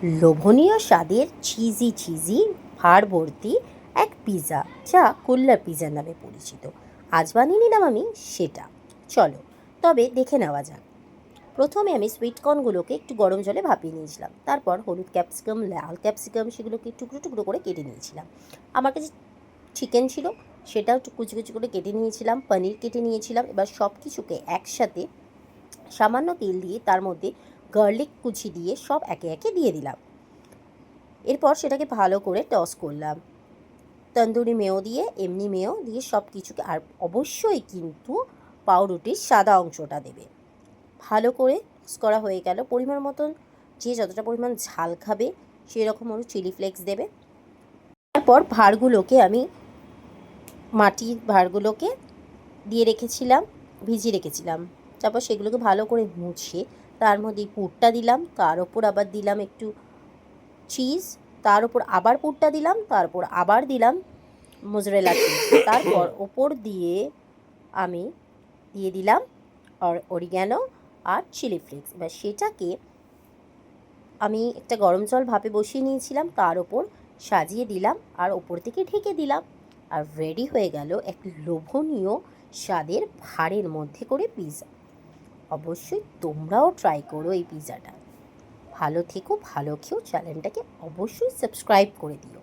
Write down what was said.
লোভনীয় স্বাদের চিজি ভাঁড় ভর্তি এক পিৎজা, যা কুল্লার পিৎজা নামে পরিচিত। আজ বানিয়ে নিলাম আমি সেটা। চলো তবে দেখে নেওয়া যাক। প্রথমে আমি সুইট কর্নগুলোকে একটু গরম জলে ভাপিয়ে নিয়েছিলাম। তারপর হলুদ ক্যাপসিকাম, লাল ক্যাপসিকাম সেগুলোকে টুকরো টুকরো করে কেটে নিয়েছিলাম। আমার কাছে চিকেন ছিল, সেটাও একটু কুচি কুচি করে কেটে নিয়েছিলাম। পনির কেটে নিয়েছিলাম। এবার সব কিছুকে একসাথে সামান্য তেল দিয়ে তার মধ্যে গার্লিক কুচি দিয়ে সব একে একে দিয়ে দিলাম। এরপর সেটাকে ভালো করে টস করলাম। তন্দুরি মেয়ো দিয়ে, এমনি মেয়ো দিয়ে সব কিছুকে, আর অবশ্যই কিন্তু পাউরুটির সাদা অংশটা দেবে। ভালো করে টস করা হয়ে গেল। পরিমাণ মতন যে যতটা পরিমাণ ঝাল খাবে সেই রকম ওর চিলি ফ্লেক্স দেবে। তারপর মাটির ভাঁড়গুলোকে দিয়ে রেখেছিলাম, ভিজিয়ে রেখেছিলাম। তারপর সেগুলোকে ভালো করে মুছে তার মধ্যে পুরটা দিলাম, তার ওপর আবার দিলাম একটু চিজ, তার উপর আবার পুরটা দিলাম, তারপর আবার দিলাম মোজারেলা চিজ। তারপর ওপর দিয়ে আমি দিয়ে দিলাম অরিগ্যানো আর চিলি ফ্লেক্স। এবার সেটাকে আমি একটা গরম জল ভাপে বসিয়ে নিয়েছিলাম, তার ওপর সাজিয়ে দিলাম আর ওপর থেকে ঢেকে দিলাম। আর রেডি হয়ে গেল এক লোভনীয় স্বাদের ভাঁড়ের মধ্যে করে পিৎজা। অবশ্যই তোমরাও ট্রাই করো এই পিৎজাটা। ভালো থেকো, ভালো খেও। চ্যানেলটাকে অবশ্যই সাবস্ক্রাইব করে দিও।